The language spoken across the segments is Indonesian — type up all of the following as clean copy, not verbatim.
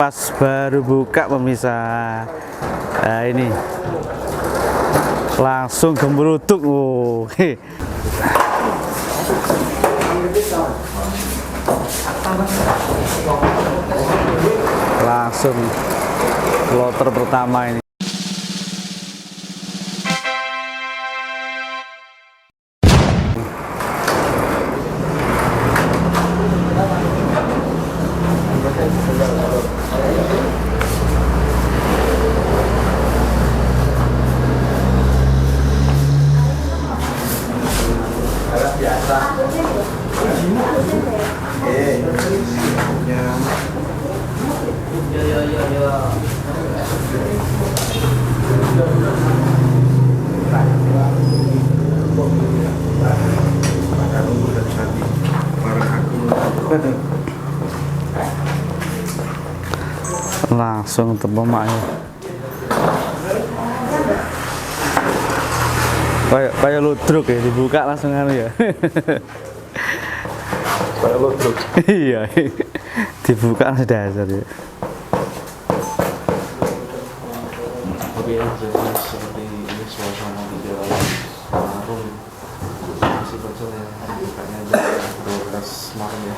Pas baru buka pemirsa. Nah, ini langsung gemeruduk. Oh. Langsung kloter pertama ini. Langsung terpemak ya. Kayak ludruk ya, dibuka langsung anu ya. Kayak ludruk. Iya. Dibuka langsung dasar ya. Oke, jadi seperti ini suasana di dalam warung masih kecil ya, bukanya jam 12 malam ya.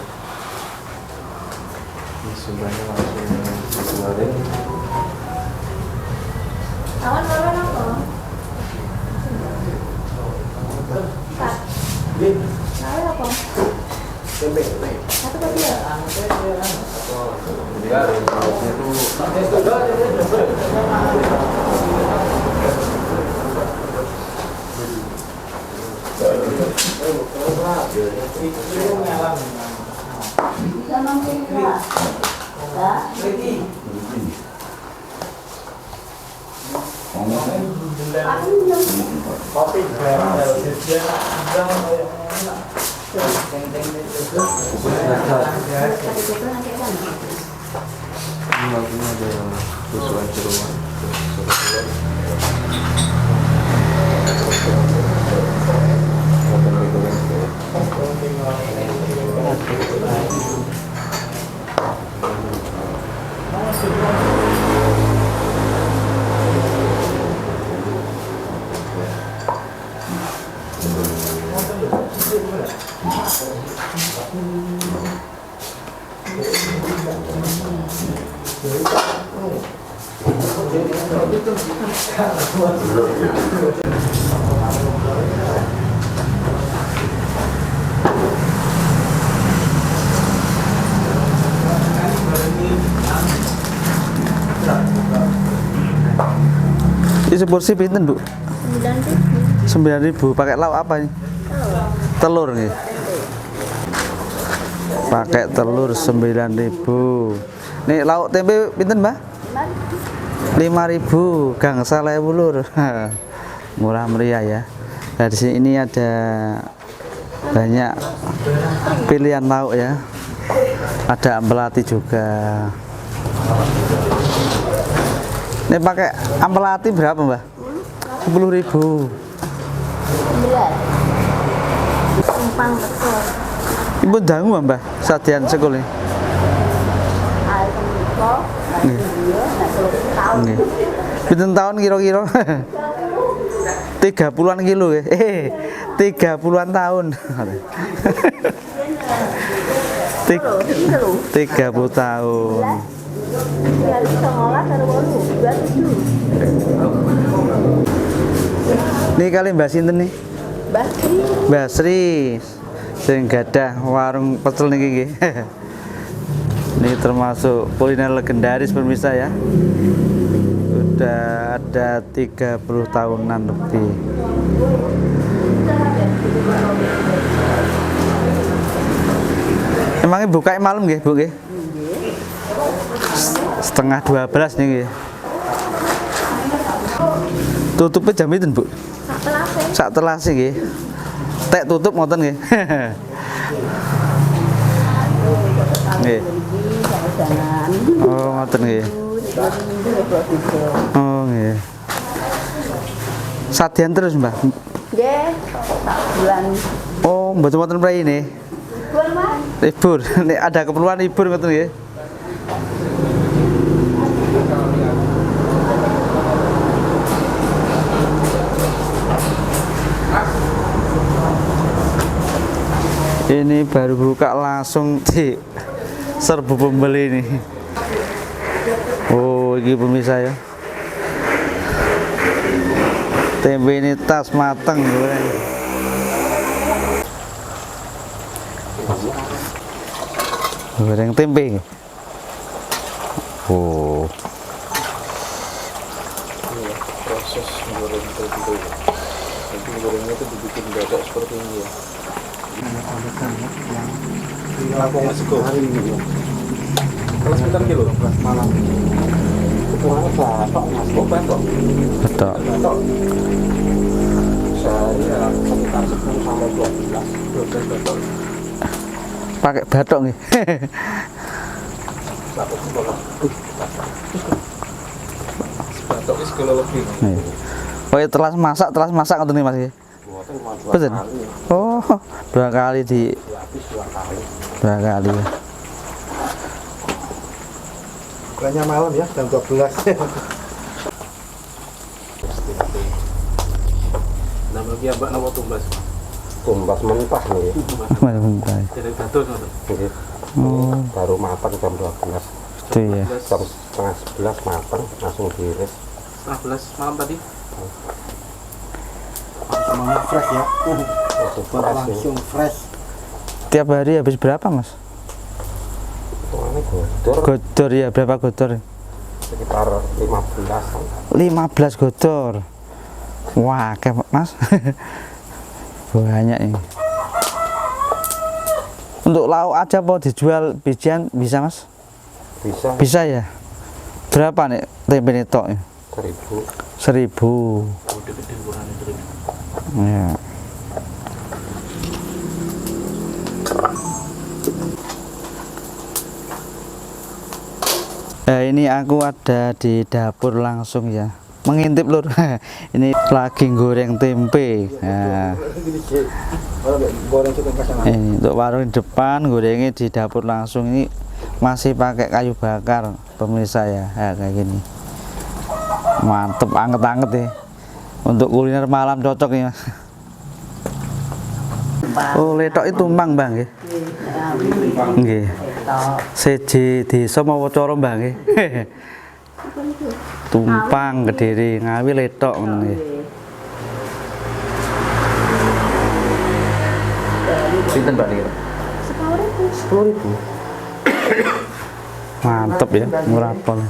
Ini sudahnya langsung dikeluarin. Awan lawan apa? Lawan apa? Satu kali ya? Kemudian lauknya tuh Bisa mampu enggak? Enggak? Kopi ini lauknya ada susuan jeruan. Ini seporsi pinten, Bu? 9.000. Pakai lauk apa ini? Telur nih. Pakai telur 9.000. Nih lauk tempe pinten, Mbak? 5.000. Gangsal ae ulur. Murah meriah ya. Nah, di sini ini ada banyak pilihan lauk ya. Ada ampelati juga. Ini pakai ampelati berapa, Mbak? 10.000. 9. Simpang betul. Ibu dangu, Mbak, sadian sekul ini. Air kemiko, nasi dia, nasi tahun. Nggih. Pinten tahun kira-kira? 30-an kilo ya. 30-an tahun. 30 tahun. Ya bisa ngolah dari bolu, 27. Ini kali Mbak sinten nih? Basri. Mbak Sri. Sing gadah warung pecel niki nggih. Ini termasuk kuliner legendaris pemirsa ya. Sudah ada 30 tahunan lebih. Emangnya buka malam nggih, Bu nggih? Setengah 12 nih nggih. Tutupnya jam itu, Bu? Sak telase nggih. Tek tutup ngoten nggih. Nggih. Oh, ngoten nggih. Oh, nggih. Sadian terus, Mbak? Nggih, sak bulan. Oh, mboten wonten prei ini. Libur, Mas. Libur. Nek ada keperluan libur ngoten nggih. Ini baru buka langsung di serbu pembeli nih. Oh, ini pemirsa ya. Tempe ini tas mateng goreng. Goreng tempe. Oh. Proses menggoreng tempe. Nanti gorengnya itu dibikin dadak seperti ini ya. Lampung sego hari ini ya. Kalau sekitar kilo malam. Ukurannya batok mas, kok batok? Betul. Batok. Sehari ya sekitar 10 sampai 12 batok. Pakai batok nih. Batok sekolah. Batok ini sekilo lebih. Nih. Oh, ya telas masak atau nih Mas? Betul. Oh, 2 kali di. 2 kali. Bukannya malam ya, jam 12. Nama dia Mbak Nawa Tumbas. Tumbas mentah nih. Bentar. Jadi batuk kan. Oh, Baru matang jam 12. itu ya. Jam setengah 11 matang, langsung diiris. 11 malam tadi. Semuanya fresh ya. Langsung fresh. Tiap hari habis berapa Mas? Ini godor Godor ya, berapa godor? sekitar 15. 15 godor. Wah, kayak Mas. Banyak ini. Untuk lauk aja mau dijual bijian bisa Mas? Bisa Bisa ya. Berapa nih tempe ini tok? 1.000. 1.000. gede-gede ukurannya terus. Ya. Nah, ini aku ada di dapur langsung ya. Mengintip lur. Ini lagi goreng tempe. Nah, Goreng cukup kasar. ini untuk warung di depan gorengnya di dapur langsung. Ini masih pakai kayu bakar pemirsa ya. Nah, kayak gini. Mantep, anget-anget ya. Untuk kuliner malam cocok ya. Oh, letok itu tumpang Bang nggih. Nggih. Seji desa mawa cara Mbah nggih. Tumpang Kediri Ngawi letok ngono nggih. Pinten Mbak niki? 10.000. Mantep ya, murah pol.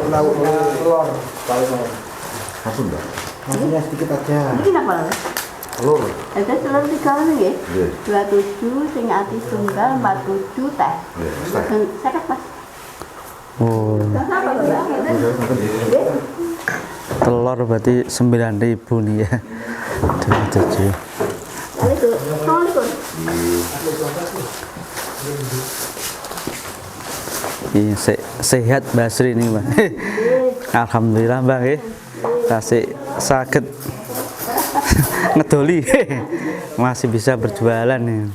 Lauk telur. Apa Mbak? Nasinya sedikit aja. Ini kenapa lah? Telur. Ada telur 3 ya? 27, sing ati tunggal, 47 teh. Saya Mas. Oh, Kenapa Mbak? telur berarti 9.000 nih ya. 27. Assalamualaikum. Ini sehat Basri nih Mbak. Alhamdulillah Mbak nggih. Kasih sakit ngedoli. Masih bisa berjualan nih.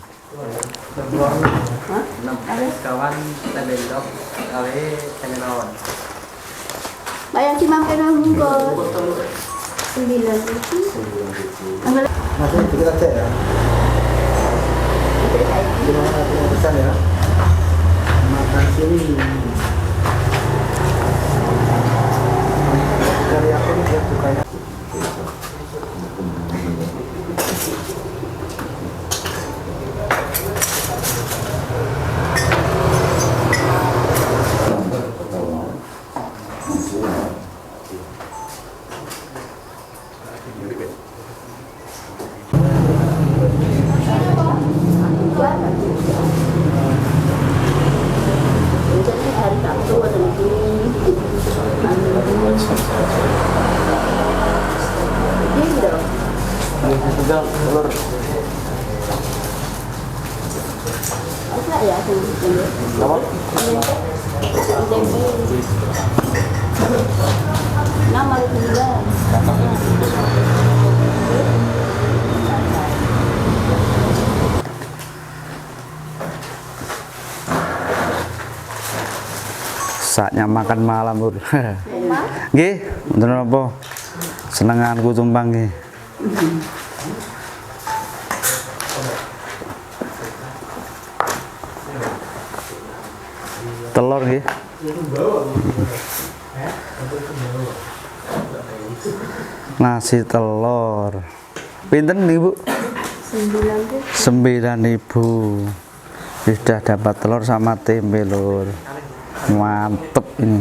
Kawan tebendok kali temenawan. Bayar si makan bungkus. 9.000. Nasinya sedikit aja ya. Gimana pesan ya? Makan sini. Dari aku nih dia sukanya. Jadi hari Sabtu ada di ini dong. Tinggal telur. Enggak ya, ini. Apa? Nama itu juga. Saatnya makan malam Lur. Nggih, wonten apa? Senenganku tumpang nggih. telur nggih. Nasi telur. Pinten nih Bu? 9.000. Sudah dapat telur sama tempe lur. Mantep ini.